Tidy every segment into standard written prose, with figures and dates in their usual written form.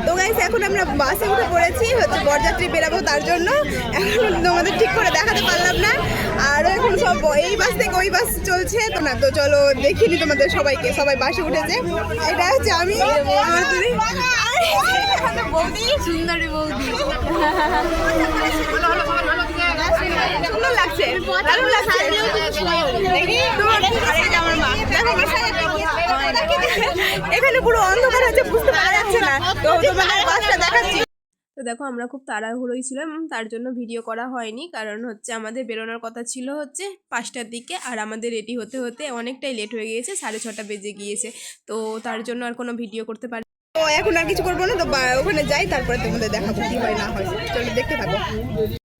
তো গাইস এখন আমরা বাসে উঠে পড়েছি, হচ্ছে বরযাত্রী বেরাবো তার জন্য। এখন তোমাদের ঠিক করে দেখাতে পারলাম না, আর এখন সব এই বাস থেকে ওই বাস চলছে তো না, তো চলো দেখিনি তোমাদের সবাইকে। সবাই বাসে উঠেছে, এটা হচ্ছে আমি বৌদি, সুন্দরী বৌদি। সুন্দর লাগছে, দারুণ লাগছে। এখানে পুরো অন্ধকার আছে, বুঝতে পারা যাচ্ছে না, তো তোমাদের বাসটা দেখাচ্ছি। তো দেখো আমরা খুব তাড়াহুড়োই ছিলাম, তার জন্য ভিডিও করা হয়নি, কারণ হচ্ছে আমাদের বেরোনোর কথা ছিল হচ্ছে 5টার দিকে, আর আমাদের রেডি হতে হতে অনেকটাই লেট হয়ে গিয়েছে, 6:30 বেজে গিয়েছে, তো তার জন্য আর কোনো ভিডিও করতে পারি। তো এখন আর কিছু করবো না, তো ওখানে যাই, তারপরে তোমাদের দেখাবো কি হয় না হয়, চলো দেখতে থাকো।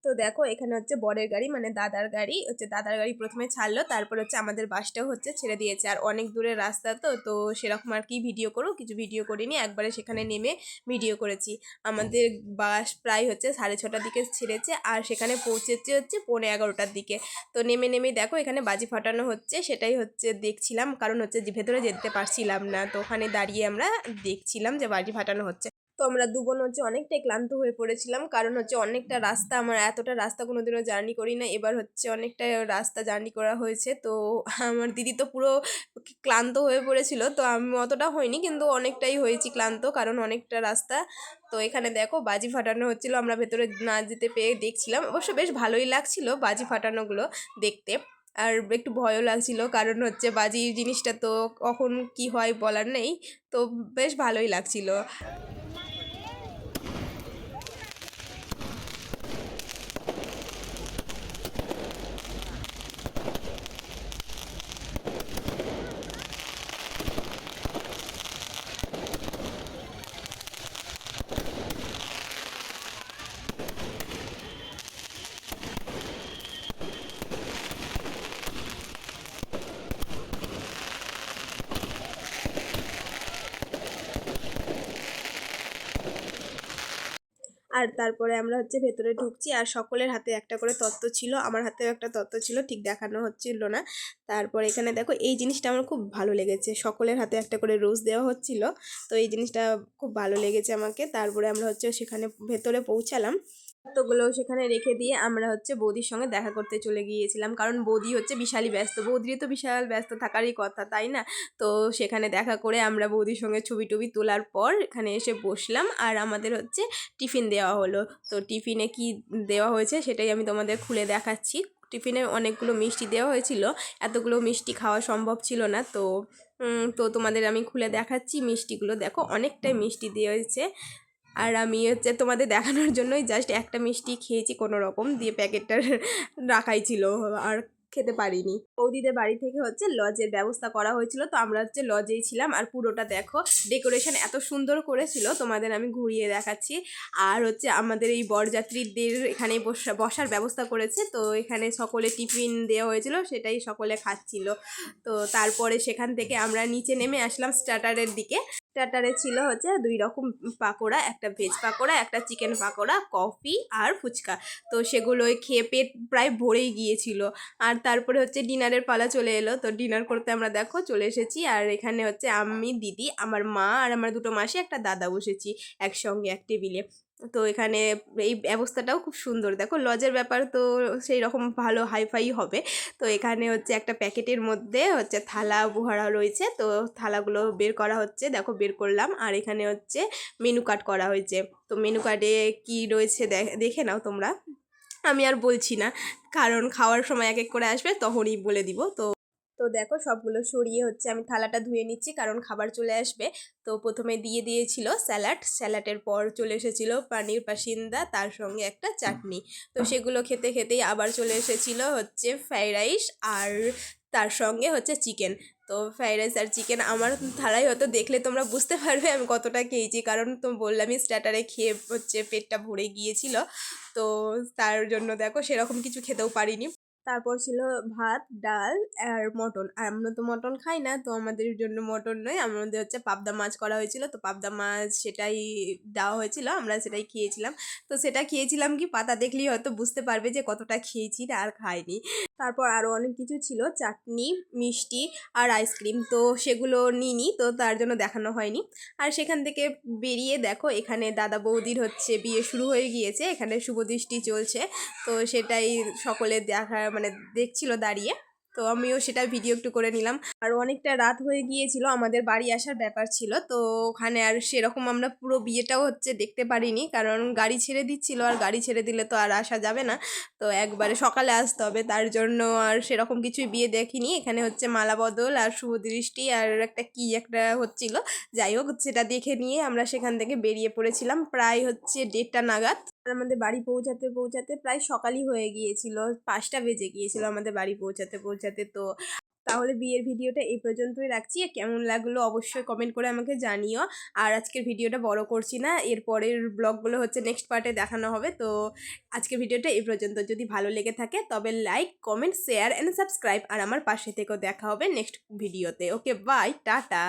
তো দেখো এখানে হচ্ছে বরের গাড়ি, মানে দাদার গাড়ি, হচ্ছে দাদার গাড়ি প্রথমে ছাড়লো, তারপর হচ্ছে আমাদের বাসটাও হচ্ছে ছেড়ে দিয়েছে। আর অনেক দূরের রাস্তা, তো সেরকম আর কি ভিডিও করো, কিছু ভিডিও করিনি, একবারে সেখানে নেমে ভিডিও করেছি। আমাদের বাস প্রায় হচ্ছে 6:30টার দিকে ছেড়েছে, আর সেখানে পৌঁছেছে হচ্ছে 11:45টার দিকে। তো নেমে দেখো এখানে বাজি ফাটানো হচ্ছে, সেটাই হচ্ছে দেখছিলাম, কারণ হচ্ছে যে ভেতরে যেতে পারছিলাম না, তো ওখানে দাঁড়িয়ে আমরা দেখছিলাম যে বাজি ফাটানো হচ্ছে। তো আমরা দুবোন হচ্ছে অনেকটাই ক্লান্ত হয়ে পড়েছিলাম, কারণ হচ্ছে অনেকটা রাস্তা, আমার এতটা রাস্তা কোনোদিনও জার্নি করি না, এবার হচ্ছে অনেকটা রাস্তা জার্নি করা হয়েছে। তো আমার দিদি তো পুরো ক্লান্ত হয়ে পড়েছিল, তো আমি অতটা হয়নি, কিন্তু অনেকটাই হয়েছি ক্লান্ত, কারণ অনেকটা রাস্তা। তো এখানে দেখো বাজি ফাটানো হচ্ছিল, আমরা ভেতরে না যেতে পেয়ে দেখছিলাম, অবশ্য বেশ ভালোই লাগছিল বাজি ফাটানোগুলো দেখতে, আর একটু ভয়ও লাগছিল, কারণ হচ্ছে বাজি জিনিসটা তো কখন কি হয় বলার নেই, তো বেশ ভালোই লাগছিল। আর তারপরে আমরা হচ্ছে ভেতরে ঢুকছি, আর সকলের হাতে একটা করে তত্ত্ব ছিল, আমার হাতেও একটা তত্ত্ব ছিল, ঠিক দেখানো হচ্ছিল না। তারপর এখানে দেখো এই জিনিসটা আমার খুব ভালো লেগেছে, সকলের হাতে একটা করে রোজ দেওয়া হচ্ছিল, তো এই জিনিসটা খুব ভালো লেগেছে আমাকে। তারপরে আমরা হচ্ছে সেখানে ভেতরে পৌঁছালাম, তত্ত্বগুলো সেখানে রেখে দিয়ে আমরা হচ্ছে বৌদির সঙ্গে দেখা করতে চলে গিয়েছিলাম, কারণ বৌদি হচ্ছে বিশালই ব্যস্ত, বৌদির তো বিশাল ব্যস্ত থাকারই কথা, তাই না? তো সেখানে দেখা করে আমরা বৌদির সঙ্গে ছবি টবি তোলার পর এখানে এসে বসলাম, আর আমাদের হচ্ছে টিফিন দেওয়া হলো। তো টিফিনে কি দেওয়া হয়েছে সেটাই আমি তোমাদের খুলে দেখাচ্ছি। টিফিনে অনেকগুলো মিষ্টি দেওয়া হয়েছিল, এতগুলো মিষ্টি খাওয়া সম্ভব ছিল না, তো তোমাদের আমি খুলে দেখাচ্ছি মিষ্টিগুলো। দেখো অনেকটাই মিষ্টি দেওয়া হয়েছে, আর আমি হচ্ছে তোমাদের দেখানোর জন্যই জাস্ট একটা মিষ্টি খেয়েছি কোনো রকম দিয়ে, প্যাকেটটার রাখাই ছিল, আর খেতে পারিনি। বৌদিদের বাড়ি থেকে হচ্ছে লজের ব্যবস্থা করা হয়েছিল, তো আমরা হচ্ছে লজেই ছিলাম, আর পুরোটা দেখো ডেকোরেশন এত সুন্দর করেছিল, তোমাদের আমি ঘুরিয়ে দেখাচ্ছি। আর হচ্ছে আমাদের এই বরযাত্রীদের এখানে বসার ব্যবস্থা করেছে, তো এখানে সকলে টিফিন দেওয়া হয়েছিল, সেটাই সকলে খাচ্ছিল। তো তারপরে সেখান থেকে আমরা নিচে নেমে আসলাম স্টার্টারের দিকে। স্টার্টারে ছিল হচ্ছে 2 রকম পাকোড়া, একটা ভেজ পাকোড়া, একটা চিকেন পাকোড়া, কফি আর ফুচকা। তো সেগুলোই খেয়ে পেট প্রায় ভরেই গিয়েছিল। আর তারপরে হচ্ছে ডিনারের পালা চলে এলো, তো ডিনার করতে আমরা দেখো চলে এসেছি, আর এখানে হচ্ছে আমি, দিদি, আমার মা আর আমার 2 মাসি, একটা দাদা বসেছি একসঙ্গে এক টেবিলে। তো এখানে এই ব্যবস্থাটাও খুব সুন্দর, দেখো লজের ব্যাপার তো সেই রকম ভালো হাইফাই হবে। তো এখানে হচ্ছে একটা প্যাকেটের মধ্যে হচ্ছে থালা ভরা রয়েছে, তো থালাগুলো বের করা হচ্ছে, দেখো বের করলাম, আর এখানে হচ্ছে মেনু কার্ড করা হয়েছে। তো মেনু কার্ডে কি রয়েছে দেখে নাও তোমরা, আমি আর বলছি না, কারণ খাওয়ার সময় এক এক করে আসবে তখনই বলে দিব। তো দেখো সবগুলো সরিয়ে হচ্ছে আমি থালাটা ধুয়ে নিচ্ছি, কারণ খাবার চলে আসবে। তো প্রথমে দিয়ে দিয়েছিল স্যালাডের পর চলে এসেছিল পানির পাসিন্দা, তার সঙ্গে একটা চাটনি। তো সেগুলো খেতে খেতেই আবার চলে এসেছিল হচ্ছে ফ্রাইড রাইস, আর তার সঙ্গে হচ্ছে চিকেন। তো ফ্রাইড রাইস আর চিকেন আমার থালায় হয়তো দেখলে তোমরা বুঝতে পারবে আমি কতটা খেয়েছি, কারণ তো বললামই স্টার্টারে খেয়ে হচ্ছে পেটটা ভরে গিয়েছিল, তো তার জন্য দেখো সেরকম কিছু খেতেও পারিনি। তারপর ছিল ভাত, ডাল আর মটন, আর আমরা তো মটন খাই না, তো আমাদের জন্য মটন নয়, আমাদের হচ্ছে পাবদা মাছ করা হয়েছিল, তো পাবদা মাছ সেটাই দেওয়া হয়েছিল, আমরা সেটাই খেয়েছিলাম। তো সেটা খেয়েছিলাম কি, পাতা দেখলেই হয়তো বুঝতে পারবে যে কতটা খেয়েছি আর খাইনি। তারপর আরও অনেক কিছু ছিল, চাটনি, মিষ্টি আর আইসক্রিম, তো সেগুলো নিইনি, তো তার জন্য দেখানো হয়নি। আর সেখান থেকে বেরিয়ে দেখো এখানে দাদা বৌদির হচ্ছে বিয়ে শুরু হয়ে গিয়েছে, এখানে শুভদৃষ্টি চলছে, তো সেটাই সকলে দেখা মানে দেখছিল দাঁড়িয়ে, তো আমিও সেটা ভিডিও একটু করে নিলাম। আর অনেকটা রাত হয়ে গিয়েছিল, আমাদের বাড়ি আসার ব্যাপার ছিল, তো ওখানে আর সেরকম আমরা পুরো বিয়েটাও হচ্ছে দেখতে পারিনি, কারণ গাড়ি ছেড়ে দিচ্ছিল, আর গাড়ি ছেড়ে দিলে তো আর আসা যাবে না, তো একবারে সকালে আসতে হবে, তার জন্য আর সেরকম কিছুই বিয়ে দেখিনি। এখানে হচ্ছে মালা বদল আর শুভদৃষ্টি আর একটা কি একটা হচ্ছিল, যাই হোক সেটা দেখে নিয়ে আমরা সেখান থেকে বেরিয়ে পড়েছিলাম প্রায় হচ্ছে 1:30 নাগাদ। আর আমাদের বাড়ি পৌঁছাতে পৌঁছাতে প্রায় সকালই হয়ে গিয়েছিল, 5টা বেজে গিয়েছিল আমাদের বাড়ি পৌঁছাতে পৌঁছাতে। তো তাহলে বিয়ের ভিডিওটা এই পর্যন্তই রাখছি, কেমন লাগলো অবশ্যই কমেন্ট করে আমাকে জানিও। আর আজকের ভিডিওটা বড় করছি না, এর পরের ব্লগগুলো হচ্ছে নেক্সট পার্টে দেখানো হবে। তো আজকের ভিডিওটা এই পর্যন্ত, যদি ভালো লেগে থাকে তবে like, comment, share and subscribe, আর আমার পাশে থেকেও দেখা হবে নেক্সট ভিডিওতে। Okay, bye, tata.